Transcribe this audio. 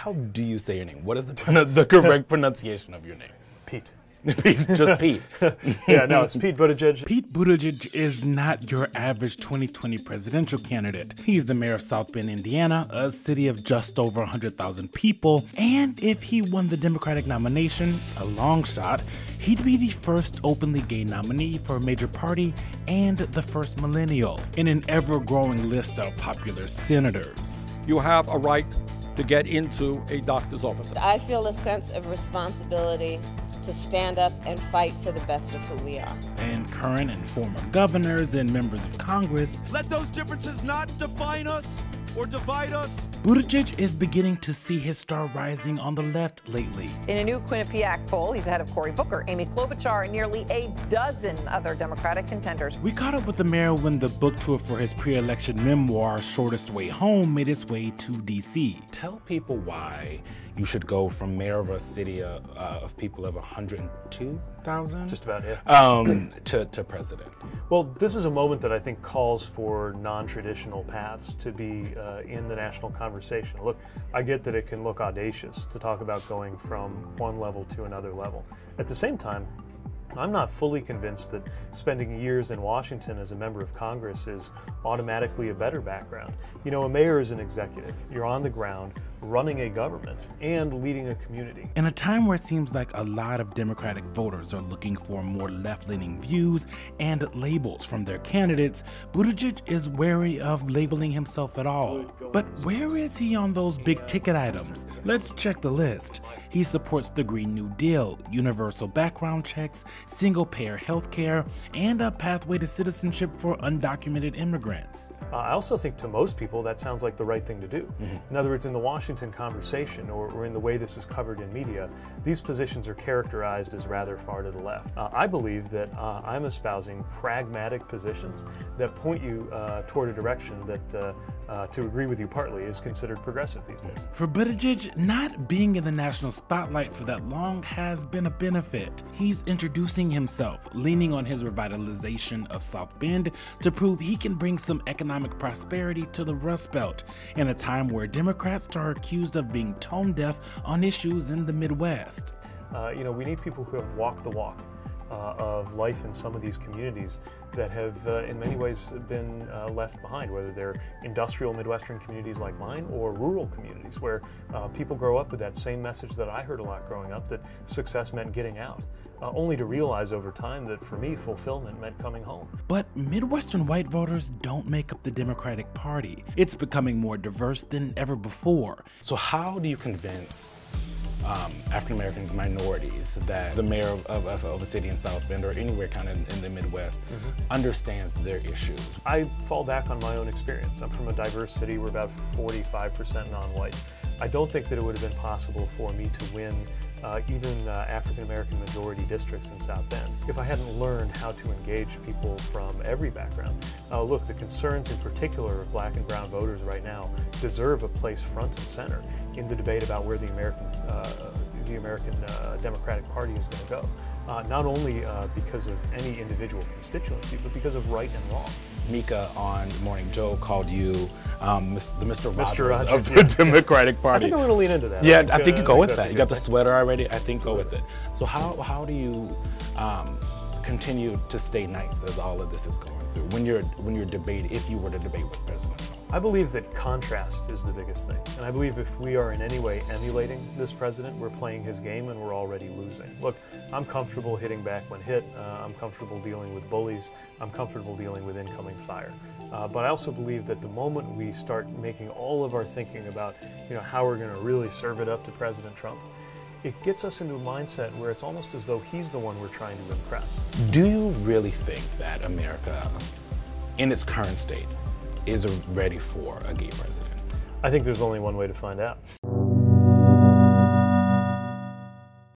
how do you say your name? What is the correct pronunciation of your name? Pete. Just Pete. Yeah, no, it's Pete Buttigieg. Pete Buttigieg is not your average 2020 presidential candidate. He's the mayor of South Bend, Indiana, a city of just over 100,000 people. And if he won the Democratic nomination, a long shot, he'd be the first openly gay nominee for a major party and the first millennial in an ever-growing list of popular senators. You have a right to get into a doctor's office. I feel a sense of responsibility to stand up and fight for the best of who we are. And current and former governors and members of Congress. Let those differences not define us or divide us. Buttigieg is beginning to see his star rising on the left lately. In a new Quinnipiac poll, he's ahead of Cory Booker, Amy Klobuchar, and nearly a dozen other Democratic contenders. We caught up with the mayor when the book tour for his pre-election memoir, Shortest Way Home, made its way to D.C. Tell people why you should go from mayor of a city of people of 102,000? Just about, yeah. To president. Well, this is a moment that I think calls for non-traditional paths to be in the national conversation. Look, I get that it can look audacious to talk about going from one level to another level. At the same time, I'm not fully convinced that spending years in Washington as a member of Congress is automatically a better background. You know, a mayor is an executive. You're on the ground, running a government, and leading a community. In a time where it seems like a lot of Democratic voters are looking for more left-leaning views and labels from their candidates, Buttigieg is wary of labeling himself at all. But where is he on those big-ticket items? Let's check the list. He supports the Green New Deal, universal background checks, single-payer health care, and a pathway to citizenship for undocumented immigrants. I also think to most people that sounds like the right thing to do. In other words, in the Washington conversation or in the way this is covered in media, these positions are characterized as rather far to the left. I believe that I'm espousing pragmatic positions that point you toward a direction that, to agree with you partly, is considered progressive these days. For Buttigieg, not being in the national spotlight for that long has been a benefit. He's introducing himself, leaning on his revitalization of South Bend to prove he can bring some economic prosperity to the Rust Belt in a time where Democrats are accused of being tone deaf on issues in the Midwest. You know, we need people who have walked the walk of life in some of these communities that have in many ways been left behind, whether they're industrial Midwestern communities like mine or rural communities where people grow up with that same message that I heard a lot growing up, that success meant getting out, only to realize over time that for me fulfillment meant coming home. But Midwestern white voters don't make up the Democratic Party. It's becoming more diverse than ever before. So how do you convince African Americans, minorities, that the mayor of a city in South Bend or anywhere kind of in the Midwest understands their issues? I fall back on my own experience. I'm from a diverse city. We're about 45% non-white. I don't think that it would have been possible for me to win even African American majority districts in South Bend if I hadn't learned how to engage people from every background. Look, the concerns in particular of black and brown voters right now deserve a place front and center in the debate about where the American Democratic Party is going to go. Not only because of any individual constituency, but because of right and wrong. Mika on Morning Joe called you the Mr. Rogers of yeah. the Democratic Party. I think I'm going to lean into that. Yeah, I think you go with that. You got the thing. sweater already. I think go with it. So how do you continue to stay nice as all of this is going through when you're debating, if you were to debate with President Trump? I believe that contrast is the biggest thing. And I believe if we are in any way emulating this president, we're playing his game and we're already losing. Look, I'm comfortable hitting back when hit. I'm comfortable dealing with bullies. I'm comfortable dealing with incoming fire. But I also believe that the moment we start making all of our thinking about, you know, how we're going to really serve it up to President Trump, it gets us into a mindset where it's almost as though he's the one we're trying to impress. Do you really think that America, in its current state, is ready for a gay president? I think there's only one way to find out.